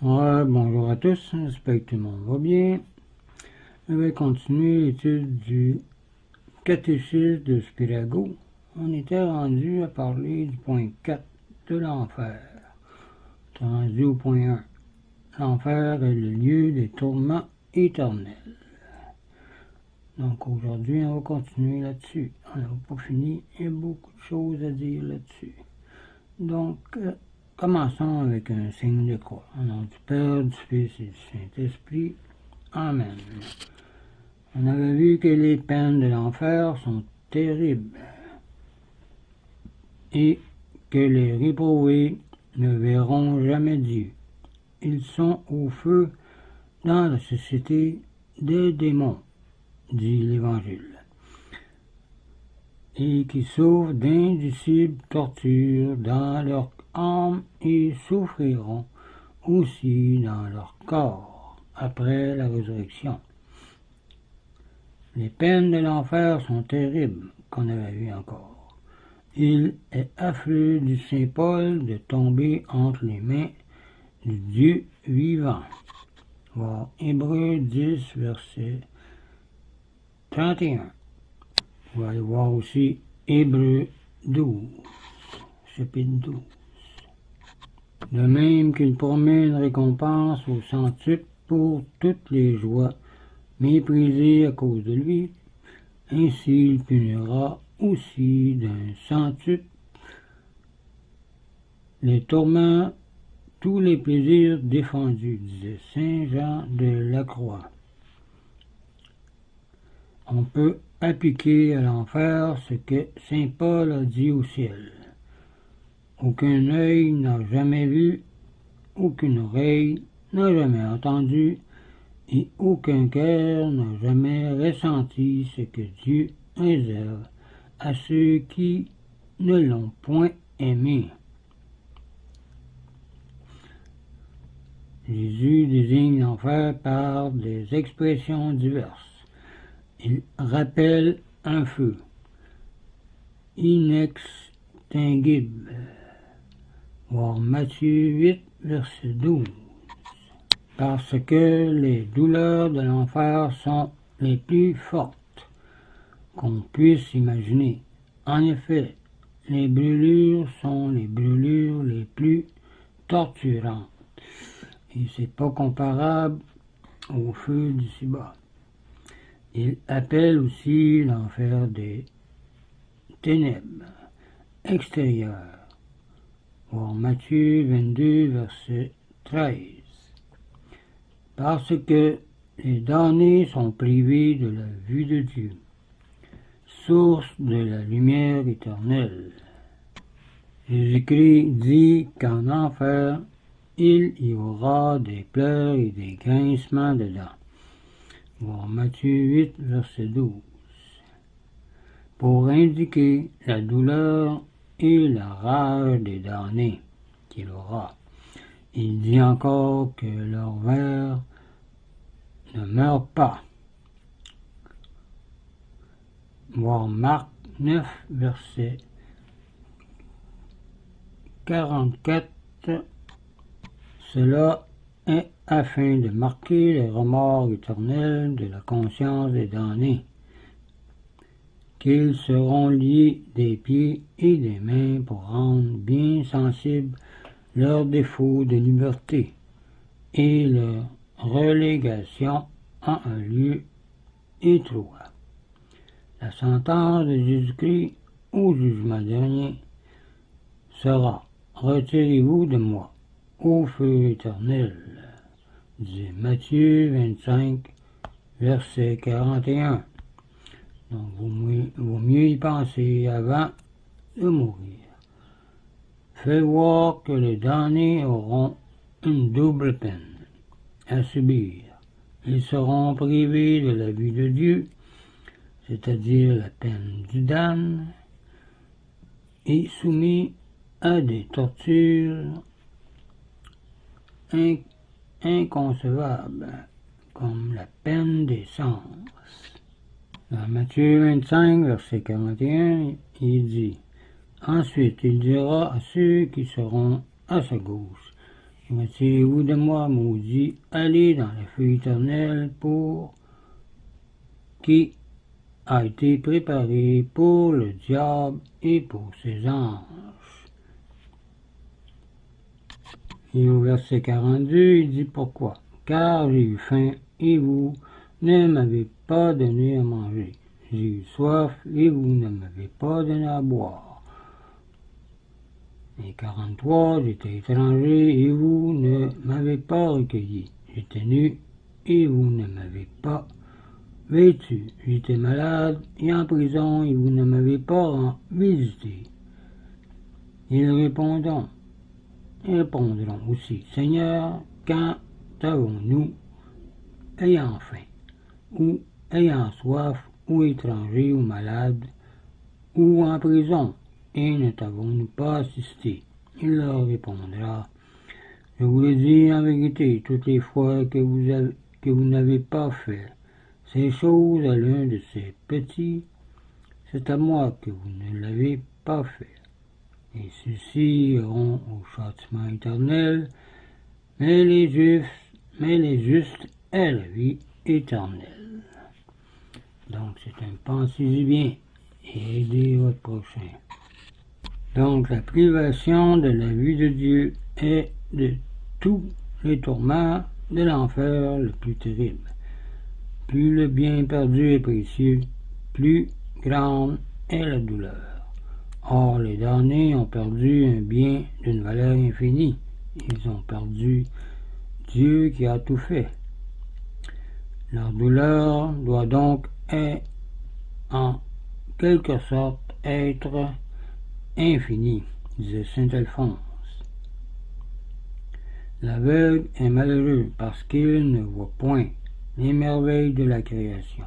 Ouais, bonjour à tous, j'espère que tout le monde va bien. Je vais continuer l'étude du catéchisme de Spirago. On était rendu à parler du point 4 de l'enfer. On est rendu au point 1. L'enfer est le lieu des tourments éternels. Donc aujourd'hui, on va continuer là-dessus. On n'a pas fini, il y a beaucoup de choses à dire là-dessus. Donc, commençons avec un signe de croix. Au nom du Père, du Fils et du Saint-Esprit. Amen. On avait vu que les peines de l'enfer sont terribles et que les réprouvés ne verront jamais Dieu. Ils sont au feu dans la société des démons, dit l'Évangile, et qui souffrent d'indicibles tortures dans leur âme et souffriront aussi dans leur corps après la résurrection. Les peines de l'enfer sont terribles, qu'on avait vu encore. Il est affreux du Saint Paul de tomber entre les mains du Dieu vivant. Voir Hébreux 10, verset 31. On va aller voir aussi Hébreux 12, chapitre 12. De même qu'il promet une récompense au centuple pour toutes les joies méprisées à cause de lui, ainsi il punira aussi d'un centuple les tourments, tous les plaisirs défendus, disait Saint Jean de la Croix. On peut appliquer à l'enfer ce que Saint Paul a dit au ciel. Aucun œil n'a jamais vu, aucune oreille n'a jamais entendu, et aucun cœur n'a jamais ressenti ce que Dieu réserve à ceux qui ne l'ont point aimé. Jésus désigne l'enfer par des expressions diverses. Il rappelle un feu inextinguible. Voir Matthieu 8, verset 12. Parce que les douleurs de l'enfer sont les plus fortes qu'on puisse imaginer. En effet, les brûlures sont les brûlures les plus torturantes. Et c'est pas comparable au feu du Ciba. Il appelle aussi l'enfer des ténèbres extérieures. Voir Matthieu 22, verset 13. Parce que les damnés sont privés de la vue de Dieu, source de la lumière éternelle. Jésus-Christ dit qu'en enfer, il y aura des pleurs et des grincements de dents. Voir Matthieu 8, verset 12. Pour indiquer la douleur et la rage des damnés qu'il aura. Il dit encore que leur verre ne meurt pas. Voir Marc 9, verset 44. Cela est afin de marquer le remords éternel de la conscience des damnés, qu'ils seront liés des pieds et des mains pour rendre bien sensibles leurs défauts de liberté et leur relégation en un lieu étroit. La sentence de Jésus-Christ au jugement dernier sera « Retirez-vous de moi, au feu éternel », dit Matthieu 25, verset 41. Donc, vaut mieux y penser avant de mourir. Fait voir que les damnés auront une double peine à subir. Ils seront privés de la vue de Dieu, c'est-à-dire la peine du damné, et soumis à des tortures inconcevables, comme la peine des sens. Dans Matthieu 25, verset 41, il dit « Ensuite, il dira à ceux qui seront à sa gauche, Retirez-vous de moi, maudit, allez dans le feu éternel qui a été préparé pour le diable et pour ses anges. Et au verset 42, il dit pourquoi? Car j'ai eu faim et vous ne m'avez pas donné à manger. J'ai eu soif et vous ne m'avez pas donné à boire. Et 43, j'étais étranger et vous ne m'avez pas recueilli. J'étais nu et vous ne m'avez pas vêtu. J'étais malade et en prison et vous ne m'avez pas visité. Ils répondront aussi, Seigneur, quand avons-nous, ayant faim, ou ayant soif, ou étranger, ou malade, ou en prison, et ne t'avons-nous pas assisté? Il leur répondra, je vous le dis en vérité, toutes les fois que vous n'avez pas fait ces choses à l'un de ces petits, c'est à moi que vous ne l'avez pas fait. Et ceux-ci iront au châtiment éternel, mais les justes à la vie éternelle. Donc c'est un pensez-y bien et aidez votre prochain. Donc la privation de la vie de Dieu est de tous les tourments de l'enfer le plus terrible. Plus le bien perdu est précieux, plus grande est la douleur. Or, les damnés ont perdu un bien d'une valeur infinie. Ils ont perdu Dieu qui a tout fait. Leur douleur doit donc en quelque sorte être infinie, disait saint Alphonse. L'aveugle est malheureux parce qu'il ne voit point les merveilles de la création.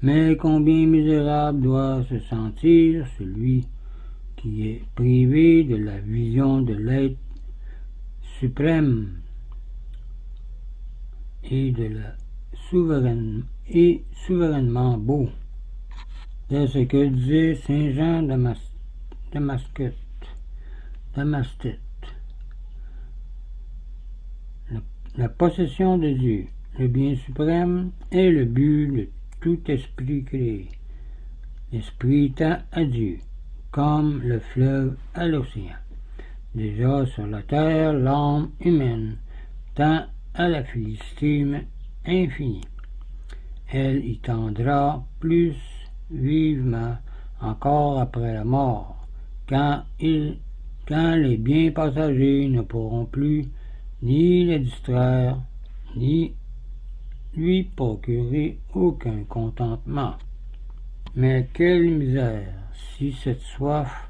Mais combien misérable doit se sentir celui qui est privé de la vision de l'être suprême et de la souverainement beau. C'est ce que disait saint Jean Damascène. La possession de Dieu, le bien suprême, est le but de tout esprit créé. L'esprit tend à Dieu, comme le fleuve à l'océan. Déjà sur la terre, l'âme humaine tend à la félicité infinie. Elle y tendra plus vivement encore après la mort, quand les biens passagers ne pourront plus ni le distraire, ni lui procurer aucun contentement. Mais quelle misère si cette soif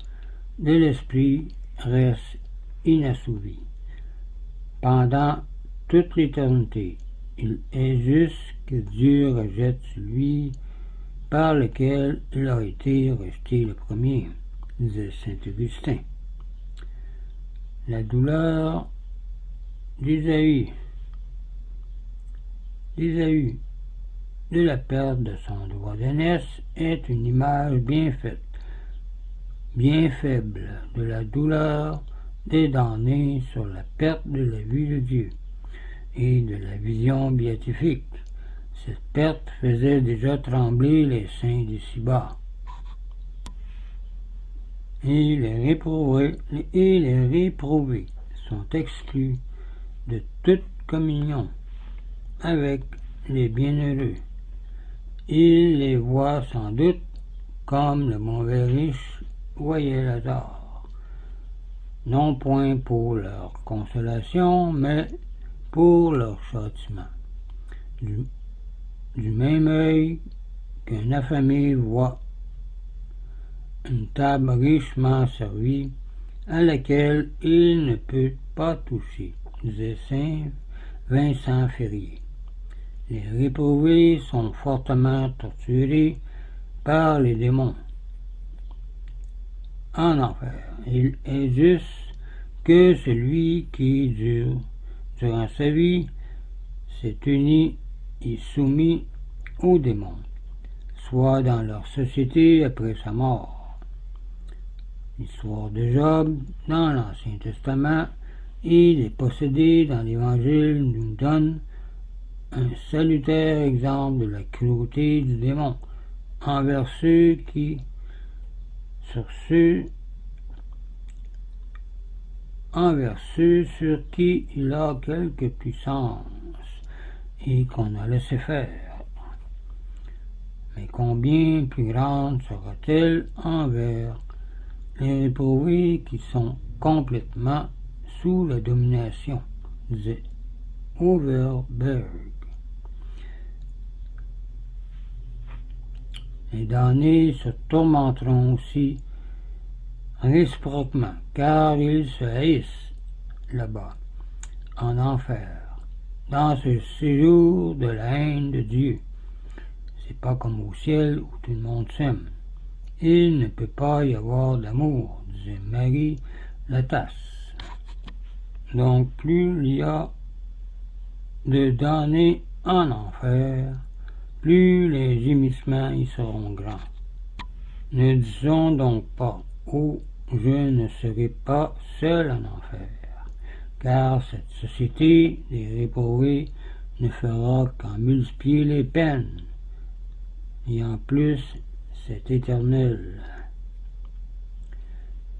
de l'esprit reste inassouvie. Pendant toute l'éternité, il est juste que Dieu rejette celui par lequel il a été rejeté le premier, disait saint Augustin. La douleur d'Ésaü de la perte de son droit d'aînesse est une image bien faite, bien faible de la douleur des damnés sur la perte de la vue de Dieu et de la vision béatifique. Cette perte faisait déjà trembler les saints d'ici-bas. Et les réprouvés sont exclus de toute communion avec les bienheureux. Ils les voient sans doute comme le mauvais riche voyait Lazare, non point pour leur consolation, mais pour leur châtiment. Du même œil qu'un affamé voit une table richement servie à laquelle il ne peut pas toucher, disait saint Vincent Ferrier. Les réprouvés sont fortement torturés par les démons en enfer. Il est juste que celui qui, durant sa vie, s'est uni et soumis aux démons, soit dans leur société après sa mort. L'histoire de Job dans l'Ancien Testament et les possédés dans l'Évangile nous donnent un salutaire exemple de la cruauté du démon envers ceux sur qui il a quelque puissance et qu'on a laissé faire. Mais combien plus grande sera-t-elle envers les réprouvés qui sont complètement sous la domination, disait Overberg. Les damnés se tourmenteront aussi réciproquement, car ils se haïssent là-bas, en enfer, dans ce séjour de la haine de Dieu. C'est pas comme au ciel où tout le monde s'aime. Il ne peut pas y avoir d'amour, disait Marie Latasse. Donc plus il y a de damnés en enfer, plus les gémissements y seront grands. Ne disons donc pas « Oh, je ne serai pas seul en enfer », car cette société des réprouvés ne fera qu'en multiplier les peines, et en plus c'est éternel.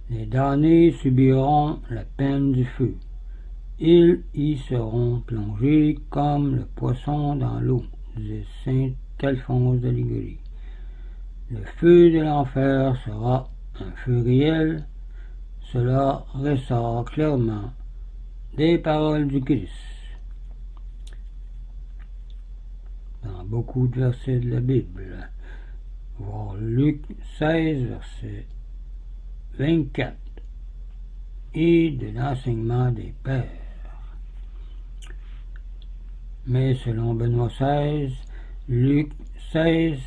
Les damnés subiront la peine du feu. Ils y seront plongés comme le poisson dans l'eau, disait saint Alphonse de Liguori. Le feu de l'enfer sera un feu réel. Cela ressort clairement des paroles du Christ dans beaucoup de versets de la Bible. Voir Luc 16, verset 24, et de l'enseignement des pères. Mais selon Benoît XVI, Luc 16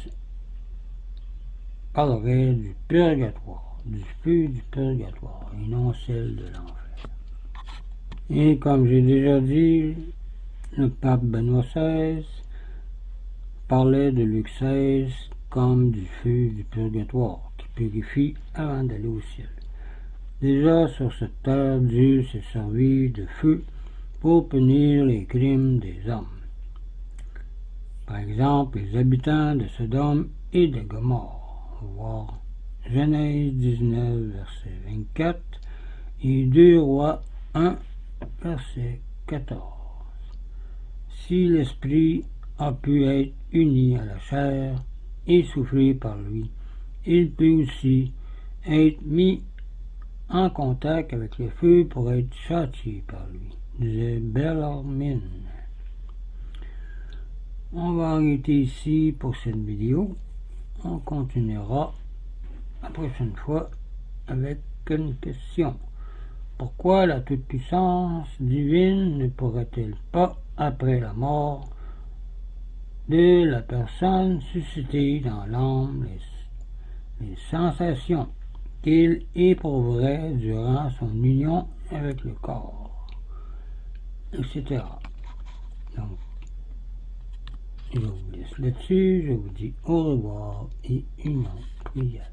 parlerait du purgatoire, du feu du purgatoire, et non celle de l'enfer. Et comme j'ai déjà dit, le pape Benoît XVI parlait de Luc 16 comme du feu du purgatoire, qui purifie avant d'aller au ciel. Déjà sur cette terre, Dieu s'est servi de feu pour punir les crimes des hommes. Par exemple, les habitants de Sodome et de Gomorrhe, voir Genèse 19, verset 24, et 2 Rois 1, verset 14. Si l'esprit a pu être uni à la chair et souffrir par lui, il peut aussi être mis en contact avec le feu pour être châtié par lui, disait Bellarmine. On va arrêter ici pour cette vidéo. On continuera la prochaine fois avec une question. Pourquoi la toute-puissance divine ne pourrait-elle pas, après la mort de la personne, susciter dans l'âme les sensations qu'il éprouverait durant son union avec le corps, etc. Donc, je vous laisse là-dessus, je vous dis au revoir et une prière.